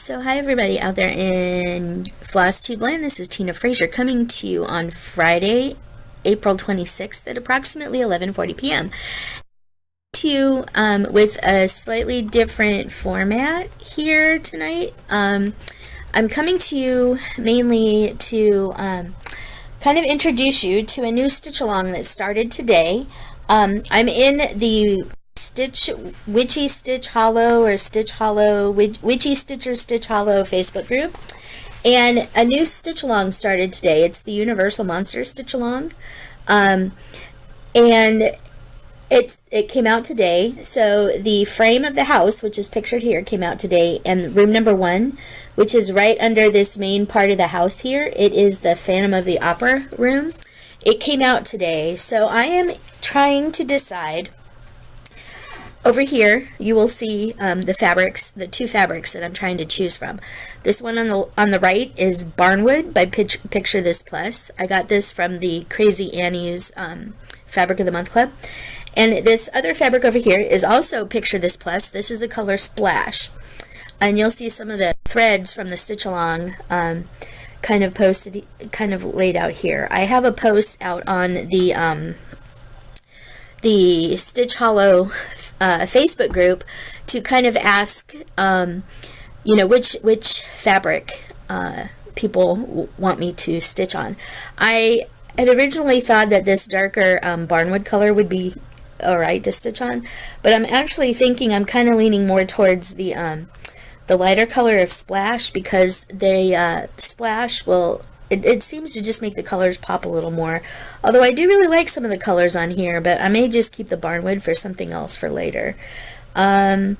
So hi everybody out there in Flosstube land. This is Tina Frazier coming to you on Friday, April 26th at approximately 11:40 p.m. to you with a slightly different format here tonight. I'm coming to you mainly to kind of introduce you to a new stitch along that started today. I'm in the Witchy Stitch Hollow or Stitch Hollow, Witchy Stitcher Stitch Hollow Facebook group, and a new stitch along started today. It's the Universal Monster Stitch Along, and it came out today. So the frame of the house, which is pictured here, came out today, and room number 1, which is right under this main part of the house here, it is the Phantom of the Opera room. It came out today, so I am trying to decide. Over here, you will see the fabrics, the 2 fabrics that I'm trying to choose from. This one on the right is Barnwood by Picture This Plus. I got this from the Crazy Annie's Fabric of the Month Club. And this other fabric over here is also Picture This Plus. This is the color Splash. And you'll see some of the threads from the stitch along kind of posted, kind of laid out here. I have a post out on the Stitch Hollow Facebook group to kind of ask, you know, which fabric people want me to stitch on. I had originally thought that this darker Barnwood color would be alright to stitch on, but I'm actually thinking I'm kind of leaning more towards the lighter color of Splash, because they Splash will it seems to just make the colors pop a little more. Although I do really like some of the colors on here, but I may just keep the Barnwood for something else for later. And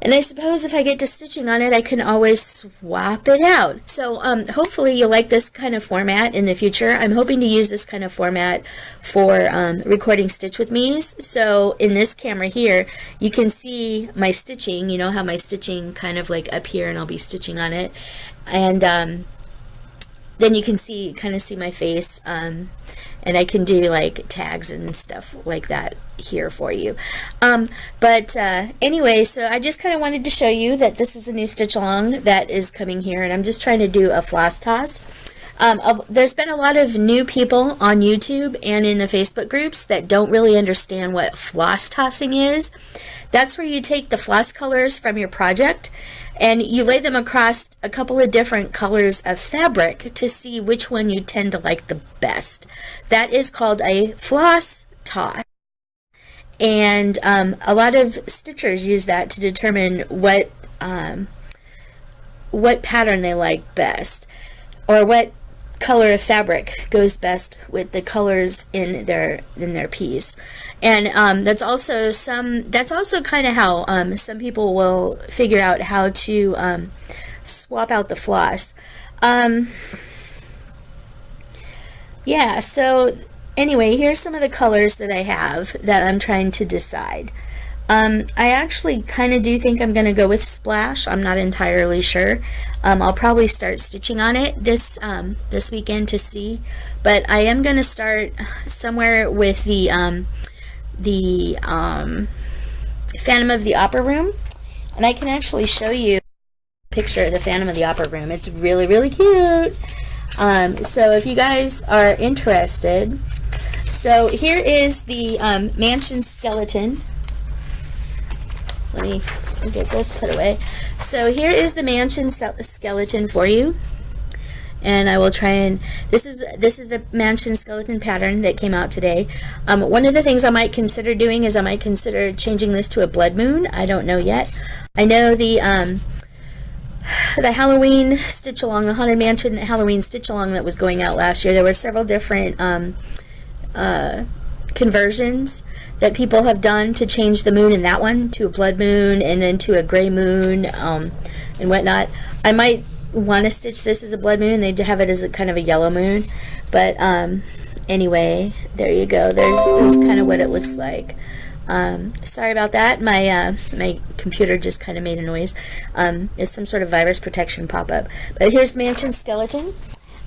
I suppose if I get to stitching on it, I can always swap it out. So hopefully you'll like this kind of format in the future. I'm hoping to use this kind of format for recording Stitch with Me's. So in this camera here, you can see my stitching. You know how my stitching kind of like up here, and I'll be stitching on it. And then you can kind of see my face, and I can do like tags and stuff like that here for you. But anyway, so I just kind of wanted to show you that this is a new stitch along that is coming here, and I'm just trying to do a floss toss. There's been a lot of new people on YouTube and in the Facebook groups that don't really understand what floss tossing is. That's where you take the floss colors from your project and you lay them across a couple of different colors of fabric to see which one you tend to like the best. That is called a floss toss. And a lot of stitchers use that to determine what pattern they like best, or what color of fabric goes best with the colors in their piece. And that's also kind of how some people will figure out how to swap out the floss. Yeah, so anyway, here's some of the colors that I have that I'm trying to decide. I actually kind of do think I'm going to go with Splash. I'm not entirely sure. I'll probably start stitching on it this weekend to see, but I am going to start somewhere with the Phantom of the Opera room, and I can actually show you a picture of the Phantom of the Opera room. It's really, really cute. So if you guys are interested, so here is the mansion skeleton. Let me get this put away. So here is the mansion skeleton for you, and I will try and this is the mansion skeleton pattern that came out today. One of the things I might consider doing is I might consider changing this to a blood moon. I don't know yet. I know the Halloween stitch along, the Haunted Mansion Halloween stitch along that was going out last year, there were several different conversions that people have done to change the moon in that one to a blood moon and then to a gray moon and whatnot. I might want to stitch this as a blood moon. They have it as a kind of a yellow moon, but anyway, there you go. There's kind of what it looks like. Sorry about that. My computer just kind of made a noise. It's some sort of virus protection pop-up. But here's the mansion skeleton.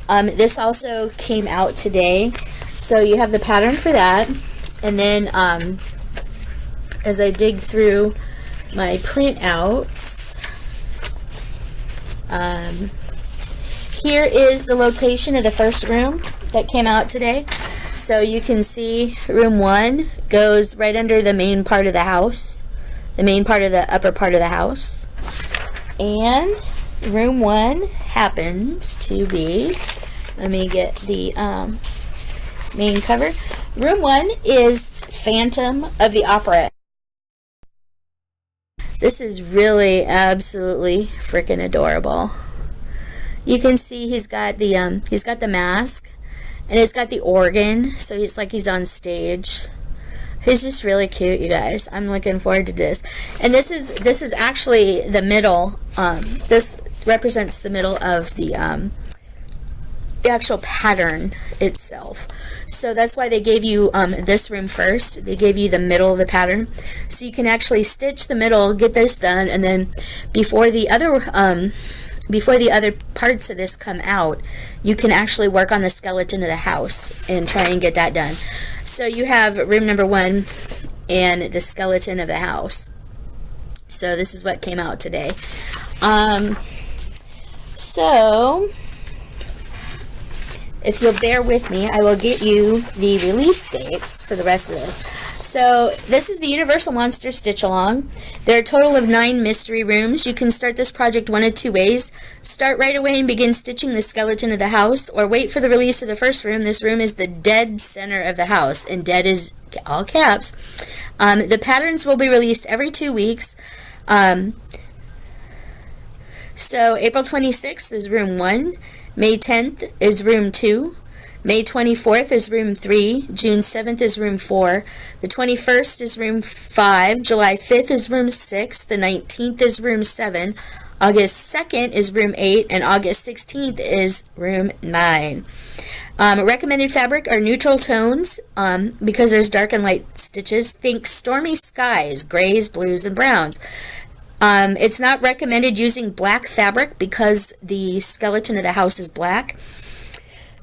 This also came out today, so you have the pattern for that. And then as I dig through my printouts, Here is the location of the first room that came out today. So you can see room 1 goes right under the main part of the house, the main part of the upper part of the house. And room 1 happens to be, let me get the main cover. Room 1 is Phantom of the Opera. This is really absolutely freaking adorable. You can see he's got the mask, and it's got the organ, so he's like he's on stage. He's just really cute, you guys. I'm looking forward to this. And this is actually the middle. This represents the middle of the actual pattern itself. So that's why they gave you this room first. They gave you the middle of the pattern, so you can actually stitch the middle, get this done, and then before the other parts of this come out, you can actually work on the skeleton of the house and try and get that done. So you have room number 1 and the skeleton of the house. So this is what came out today. So if you'll bear with me, I will get you the release dates for the rest of this. So this is the Universal Monster Stitch Along. There are a total of 9 mystery rooms. You can start this project one of 2 ways. Start right away and begin stitching the skeleton of the house, or wait for the release of the first room. This room is the dead center of the house, and dead is all caps. The patterns will be released every 2 weeks. So April 26th is room 1. May 10th is room 2. May 24th is room 3. June 7th is room 4. The 21st is room 5. July 5th is room 6. The 19th is room 7. August 2nd is room 8. And August 16th is room 9. Recommended fabric are neutral tones because there's dark and light stitches. Think stormy skies, grays, blues, and browns. It's not recommended using black fabric because the skeleton of the house is black.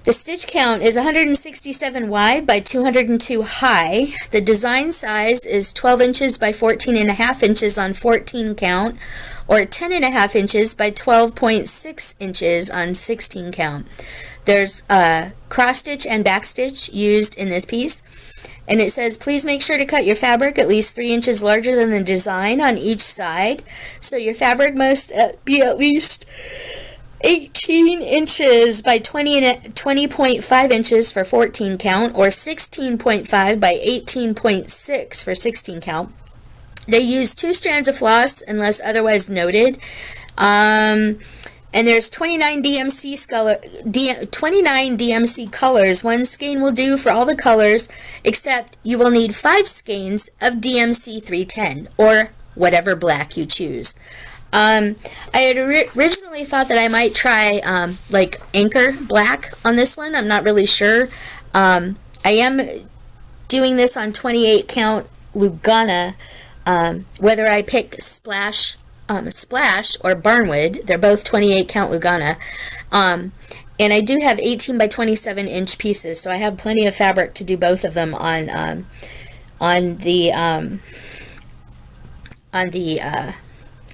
The stitch count is 167 wide by 202 high. The design size is 12 inches by 14.5 inches on 14 count, or 10.5 inches by 12.6 inches on 16 count. There's cross stitch and back stitch used in this piece. And it says, please make sure to cut your fabric at least 3 inches larger than the design on each side. So your fabric must be at least 18 inches by 20.5 inches for 14 count, or 16.5 by 18.6 for 16 count. They use 2 strands of floss unless otherwise noted. And there's 29 DMC colors. 1 skein will do for all the colors, except you will need 5 skeins of DMC 310, or whatever black you choose. I had originally thought that I might try like anchor black on this one. I'm not really sure. I am doing this on 28 count Lugana. Whether I pick Splash or Barnwood, they're both 28 count Lugana. And I do have 18 by 27 inch pieces, so I have plenty of fabric to do both of them on the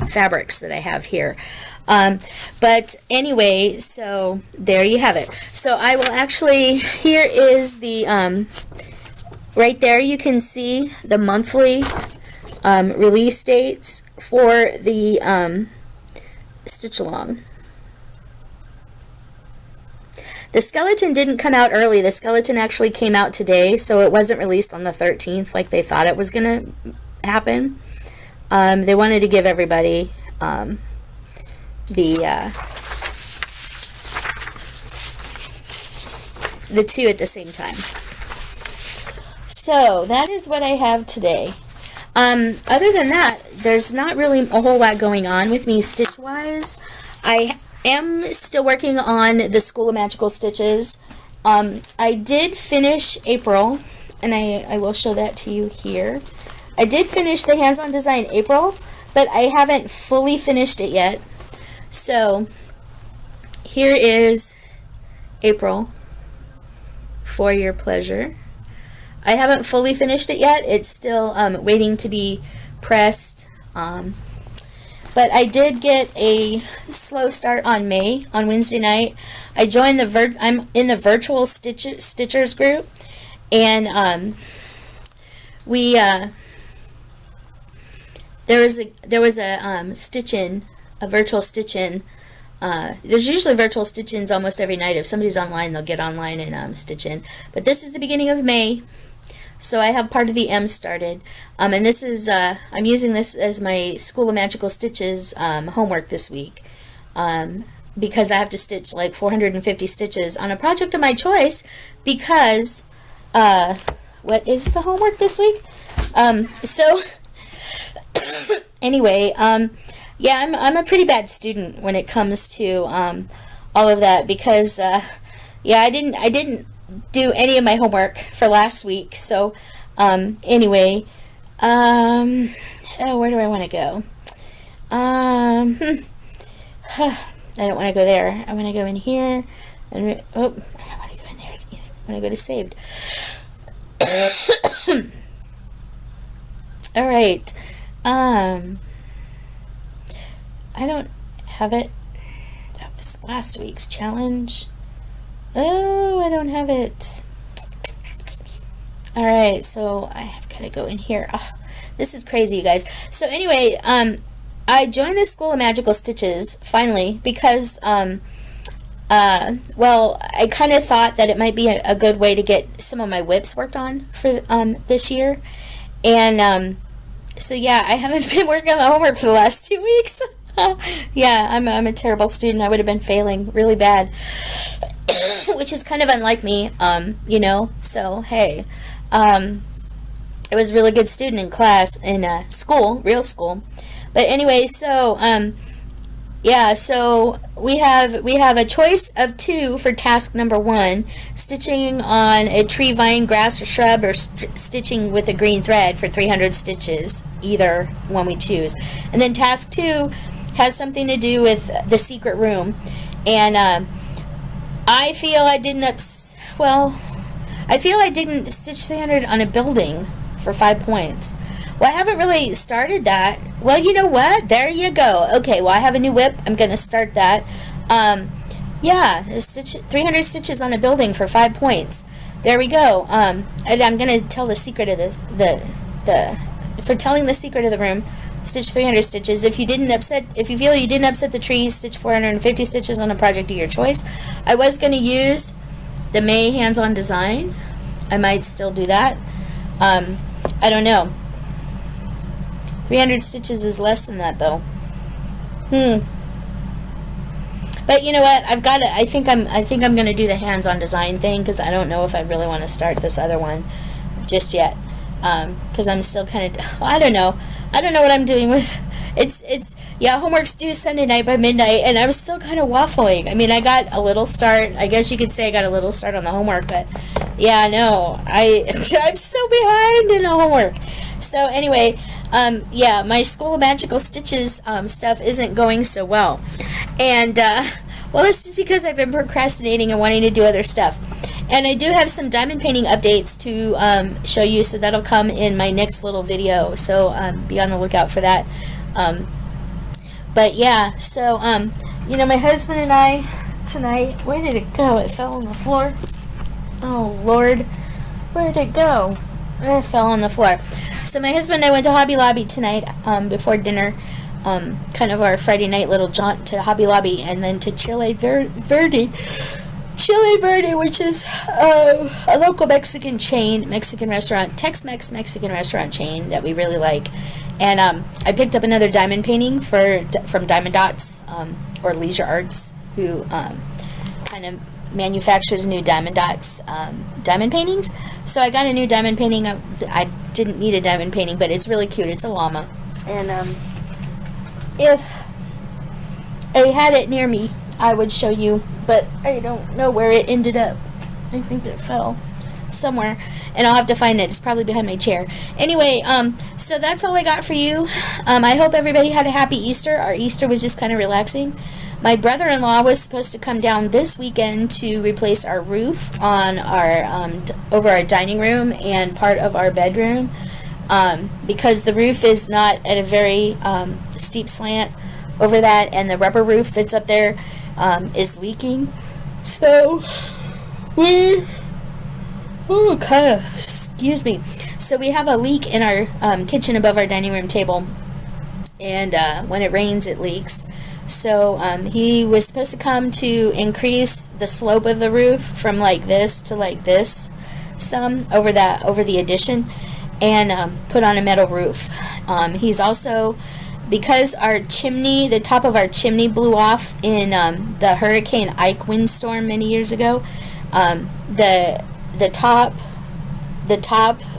fabrics that I have here. But anyway, so there you have it. So I will actually, here is the right there you can see the monthly release dates for the stitch along. The skeleton didn't come out early. The skeleton actually came out today, so it wasn't released on the 13th like they thought it was gonna happen. They wanted to give everybody the 2 at the same time. So that is what I have today. Other than that, there's not really a whole lot going on with me stitch-wise. I am still working on the School of Magical Stitches. I did finish April, and I will show that to you here. I did finish the hands-on design April, but I haven't fully finished it yet. So here is April for your pleasure. I haven't fully finished it yet. It's still waiting to be pressed. But but I did get a slow start on May on Wednesday night. I joined I'm in the virtual Stitchers group, and we there was a stitch-in, a virtual stitch-in. There's usually virtual stitch-ins almost every night. If somebody's online, they'll get online and stitch in. But this is the beginning of May, so I have part of the M started. And this is I'm using this as my School of Magical Stitches homework this week, because I have to stitch like 450 stitches on a project of my choice. Because what is the homework this week? So anyway, yeah, I'm a pretty bad student when it comes to all of that, because yeah, I didn't do any of my homework for last week. So anyway, oh, where do I want to go? I don't want to go there. I want to go in here, and oh, I don't want to go in there either. I want to go to saved. All right. I don't have it. That was last week's challenge. Oh, I don't have it. Alright, so I have got to go in here. Oh, this is crazy, you guys. So anyway, I joined the School of Magical Stitches, finally, because, well, I kind of thought that it might be a good way to get some of my whips worked on for this year. And, so yeah, I haven't been working on the homework for the last 2 weeks. Yeah, I'm a terrible student. I would have been failing really bad, which is kind of unlike me, you know. So hey, I was a really good student in class, in school, real school. But anyway, so yeah, so we have a choice of 2 for task number 1: stitching on a tree, vine, grass, or shrub, or stitching with a green thread for 300 stitches, either one we choose. And then task 2 has something to do with the secret room, and I feel I didn't stitch 300 on a building for 5 points. Well, I haven't really started that. Well, you know what? There you go. Okay, well, I have a new whip. I'm going to start that. Yeah, 300 stitches on a building for 5 points. There we go. And I'm going to tell the secret of this. For telling the secret of the room, stitch 300 stitches. If you feel you didn't upset the tree, stitch 450 stitches on a project of your choice. I was going to use the May hands-on design. I might still do that. I don't know. 300 stitches is less than that, though. But you know what? I think I'm going to do the hands-on design thing, because I don't know if I really want to start this other one just yet. Because I'm still kind of, I don't know what I'm doing with yeah, homework's due Sunday night by midnight, and I'm still kind of waffling. I mean, I got a little start. I guess you could say I got a little start on the homework, but yeah, no, I'm so behind in the homework. So anyway, yeah, my School of Magical Stitches stuff isn't going so well, and well, it's just because I've been procrastinating and wanting to do other stuff. And I do have some diamond painting updates to show you, so that'll come in my next little video, so be on the lookout for that. But yeah, so you know, my husband and I tonight, where did it go? It fell on the floor. Oh Lord, where did it go? It fell on the floor. So my husband and I went to Hobby Lobby tonight before dinner, kind of our Friday night little jaunt to Hobby Lobby, and then to Chile Verde, which is a local Mexican restaurant, Tex-Mex Mexican restaurant chain that we really like. And I picked up another diamond painting from Diamond Dots, or Leisure Arts, who kind of manufactures new Diamond Dots diamond paintings. So I got a new diamond painting. I didn't need a diamond painting, but it's really cute. It's a llama. And if I had it near me, I would show you, but I don't know where it ended up. I think it fell somewhere, and I'll have to find it. It's probably behind my chair. Anyway, so that's all I got for you. I hope everybody had a happy Easter. Our Easter was just kind of relaxing. My brother-in-law was supposed to come down this weekend to replace our roof on our over our dining room and part of our bedroom. because the roof is not at a very steep slant over that, and the rubber roof that's up there is leaking. So we excuse me. So we have a leak in our kitchen above our dining room table, and when it rains it leaks. So he was supposed to come to increase the slope of the roof from like this to like this some over the addition, and put on a metal roof. He's also, because our chimney, the top of our chimney blew off in the Hurricane Ike windstorm many years ago. The top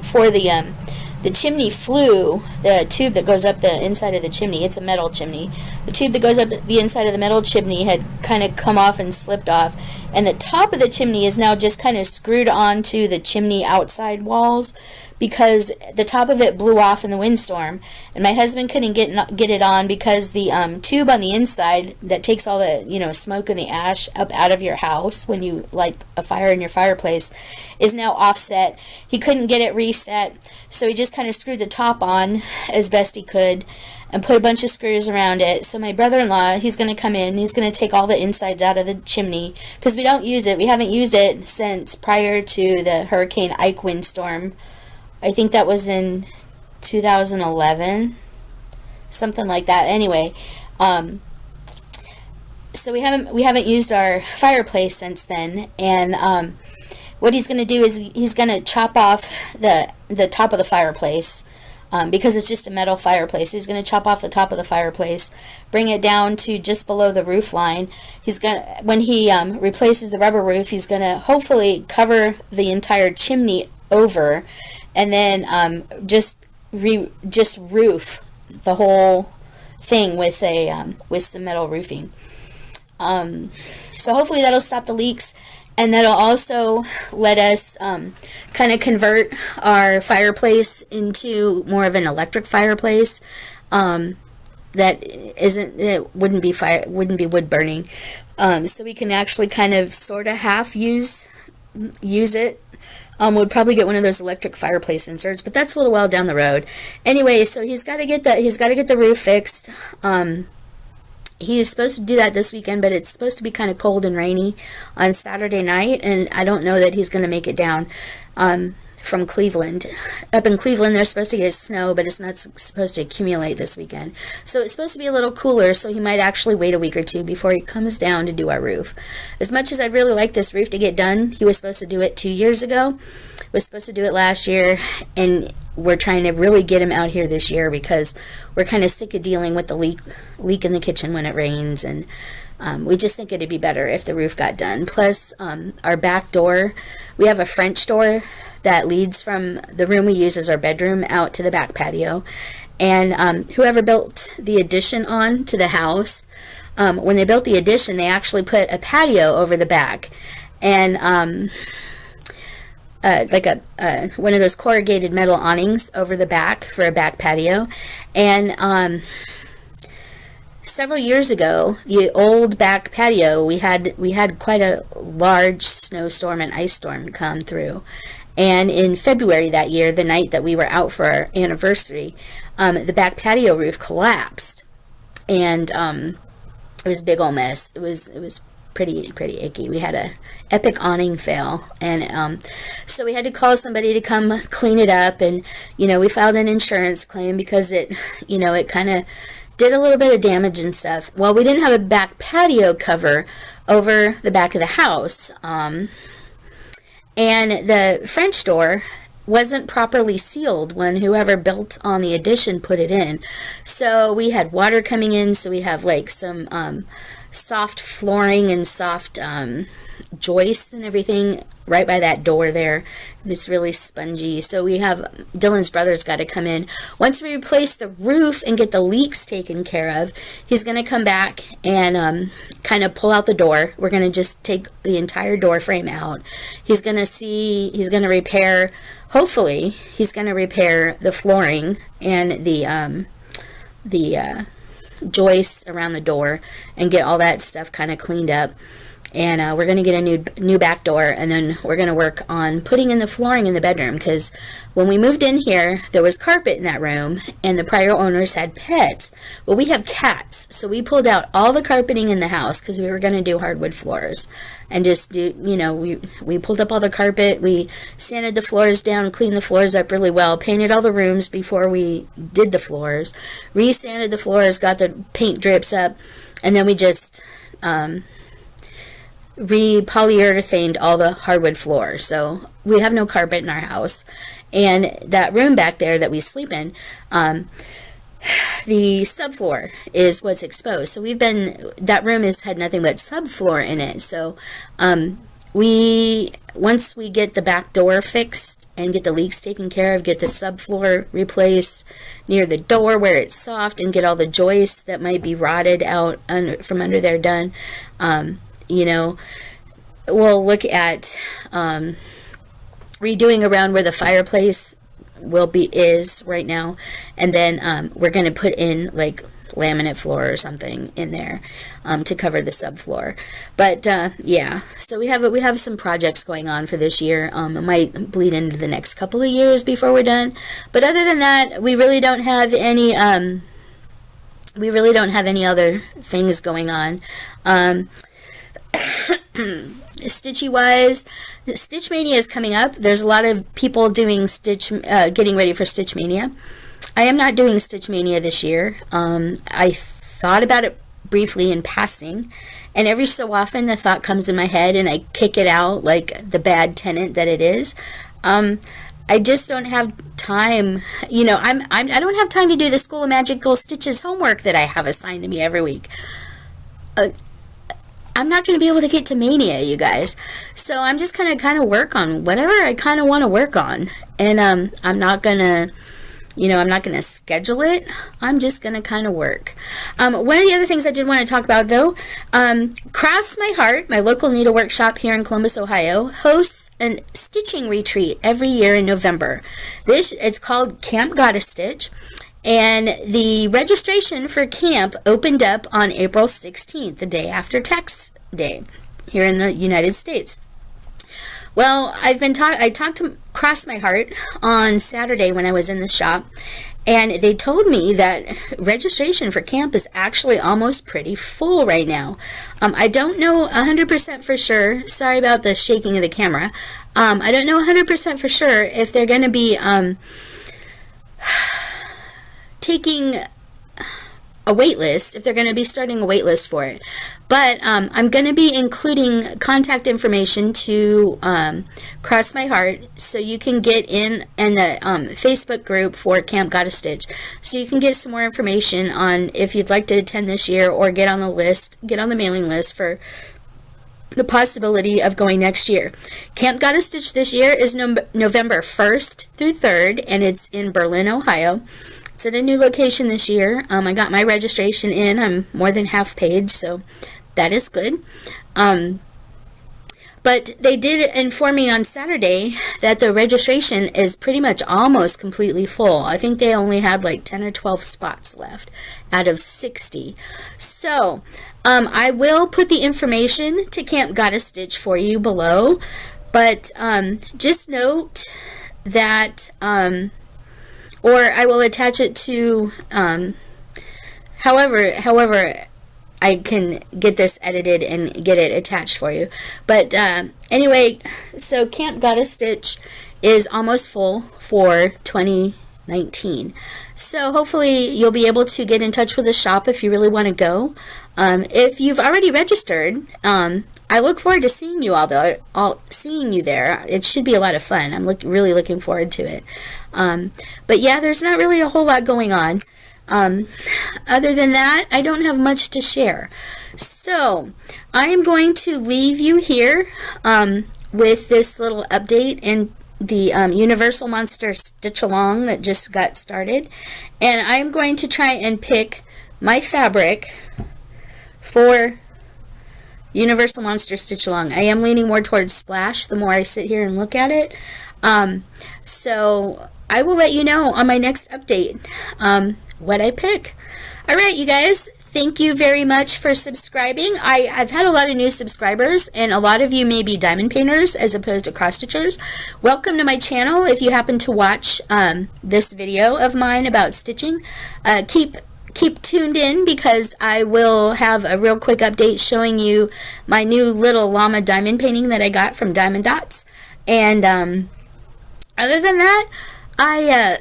for the chimney flue. The tube that goes up the inside of the chimney, it's a metal chimney. The tube that goes up the inside of the metal chimney had kind of come off and slipped off, and the top of the chimney is now just kind of screwed onto the chimney outside walls, because the top of it blew off in the windstorm, and my husband couldn't get it on because the tube on the inside that takes all the smoke and the ash up out of your house when you light a fire in your fireplace is now offset. He couldn't get it reset, so he just kind of screwed the top on as best he could and put a bunch of screws around it. So my brother-in-law, he's going to come in, he's going to take all the insides out of the chimney, because we don't use it. We haven't used it since prior to the Hurricane Ike windstorm. I think that was in 2011, something like that. Anyway, so we haven't used our fireplace since then, and what he's going to do is he's going to chop off the top of the fireplace, because it's just a metal fireplace. He's going to chop off the top of the fireplace, bring it down to just below the roof line. When he replaces the rubber roof, he's going to hopefully cover the entire chimney over, and then just roof the whole thing with some metal roofing. So hopefully that'll stop the leaks, and that'll also let us kind of convert our fireplace into more of an electric fireplace it wouldn't be wood burning. So we can actually kind of sort of half use it. Would probably get one of those electric fireplace inserts, but that's a little while down the road. Anyway, so he's got to get the roof fixed. He is supposed to do that this weekend, but it's supposed to be kind of cold and rainy on Saturday night, and I don't know that he's going to make it down from Cleveland. Up in Cleveland, they're supposed to get snow, but it's not supposed to accumulate this weekend. So it's supposed to be a little cooler, so he might actually wait a week or two before he comes down to do our roof. As much as I'd really like this roof to get done, he was supposed to do it 2 years ago, was supposed to do it last year, and we're trying to really get him out here this year because we're kind of sick of dealing with the leak in the kitchen when it rains, and we just think it'd be better if the roof got done. Plus, our back door, we have a French door that leads from the room we use as our bedroom out to the back patio, and whoever built the addition on to the house, when they built the addition, they actually put a patio over the back, and like one of those corrugated metal awnings over the back for a back patio. And several years ago, the old back patio, we had quite a large snowstorm and ice storm come through. And in February that year, the night that we were out for our anniversary, the back patio roof collapsed, and it was a big old mess. It was pretty icky. We had a epic awning fail, and so we had to call somebody to come clean it up, and we filed an insurance claim because it kind of did a little bit of damage and stuff. Well, we didn't have a back patio cover over the back of the house, and the French door wasn't properly sealed when whoever built on the addition put it in. So we had water coming in, so we have like some soft flooring and soft joists and everything right by that door there. It's really spongy. So we have Dylan's brother's got to come in. Once we replace the roof and get the leaks taken care of, he's going to come back and kind of pull out the door. We're going to just take the entire door frame out. He's going to repair, hopefully he's going to repair the flooring and the joists around the door and get all that stuff kind of cleaned up. and we're going to get a new back door, and then we're going to work on putting in the flooring in the bedroom, because when we moved in here, there was carpet in that room, and the prior owners had pets. Well, we have cats, so we pulled out all the carpeting in the house because we were going to do hardwood floors, and just do, you know, we pulled up all the carpet, we sanded the floors down, cleaned the floors up really well, painted all the rooms before we did the floors, re-sanded the floors, got the paint drips up, and then we just re-polyurethaned all the hardwood floors. So we have no carpet in our house. And that room back there that we sleep in, the subfloor is what's exposed. So that room has had nothing but subfloor in it. So once we get the back door fixed and get the leaks taken care of, get the subfloor replaced near the door where it's soft, and get all the joists that might be rotted out from under there done, you know, we'll look at redoing around where the fireplace is right now, and then we're going to put in like laminate floor or something in there to cover the subfloor. But yeah, so we have some projects going on for this year. It might bleed into the next couple of years before we're done, but other than that, we really don't have any other things going on. Stitchy wise, Stitch Maynia is coming up. There's a lot of people doing getting ready for Stitch Maynia. I am not doing Stitch Maynia this year. I thought about it briefly in passing, and every so often the thought comes in my head and I kick it out like the bad tenant that it is. I just don't have time. You know, I don't have time to do the School of Magical Stitches homework that I have assigned to me every week. I'm not going to be able to get to Mania, you guys. So I'm just going to kind of work on whatever I kind of want to work on. And I'm not going to schedule it. I'm just going to kind of work. One of the other things I did want to talk about, though, Cross My Heart, my local needlework shop here in Columbus, Ohio, hosts a stitching retreat every year in November. It's called Camp GottaStitch. And the registration for camp opened up on April 16th, the day after Tax Day, here in the United States. Well, I talked to Cross My Heart on Saturday when I was in the shop, and they told me that registration for camp is actually almost pretty full right now. I don't know 100% for sure. Sorry about the shaking of the camera. I don't know 100% for sure if they're going to be taking a wait list, if they're going to be starting a wait list for it. But I'm going to be including contact information to Cross My Heart, so you can get in the Facebook group for Camp GottaStitch, so you can get some more information on if you'd like to attend this year, or get on the mailing list for the possibility of going next year. Camp GottaStitch this year is November 1st through 3rd, and it's in Berlin, Ohio. It's at a new location this year. I got my registration in. I'm more than half paid, so that is good. But they did inform me on Saturday that the registration is pretty much almost completely full. I think they only had like 10 or 12 spots left out of 60. So I will put the information to Camp GottaStitch for you below. But just note that... or I will attach it to, however I can get this edited and get it attached for you. But anyway, so Camp GottaStitch is almost full for 2019. So hopefully you'll be able to get in touch with the shop if you really want to go. If you've already registered, I look forward to seeing you seeing you there. It should be a lot of fun. I'm really looking forward to it. But yeah, there's not really a whole lot going on. Other than that, I don't have much to share. So I am going to leave you here with this little update and the Universal Monster Stitch Along that just got started. And I'm going to try and pick my fabric for Universal Monster Stitch Along. I am leaning more towards Splash the more I sit here and look at it. So I will let you know on my next update what I pick. Alright, you guys, thank you very much for subscribing. I've had a lot of new subscribers, and a lot of you may be diamond painters as opposed to cross stitchers. Welcome to my channel. If you happen to watch this video of mine about stitching, keep tuned in, because I will have a real quick update showing you my new little llama diamond painting that I got from Diamond Dots. And other than that, I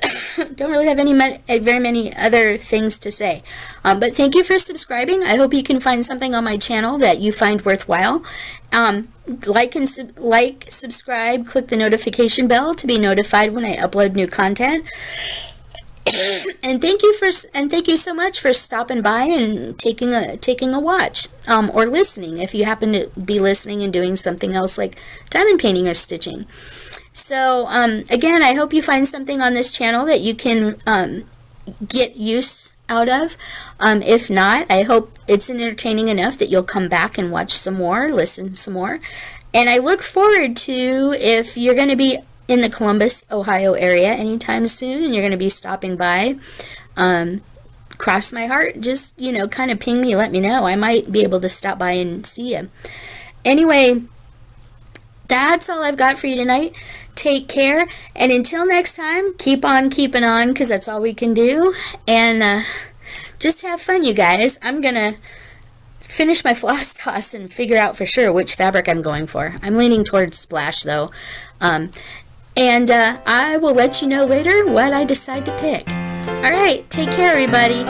don't really have very many other things to say. But thank you for subscribing. I hope you can find something on my channel that you find worthwhile. Like, subscribe, click the notification bell to be notified when I upload new content. And thank you so much for stopping by and taking a watch, or listening if you happen to be listening and doing something else like diamond painting or stitching. So again, I hope you find something on this channel that you can get use out of. If not, I hope it's entertaining enough that you'll come back and watch some more, listen some more. And I look forward to, if you're going to be in the Columbus, Ohio area anytime soon and you're going to be stopping by, cross my heart, just, kind of ping me, let me know. I might be able to stop by and see you. Anyway, that's all I've got for you tonight. Take care, and until next time, keep on keeping on, because that's all we can do. And just have fun, you guys. I'm gonna finish my floss toss and figure out for sure which fabric I'm going for. I'm leaning towards Splash, though. And I will let you know later what I decide to pick. Alright, take care, everybody.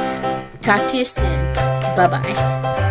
Talk to you soon. Bye-bye.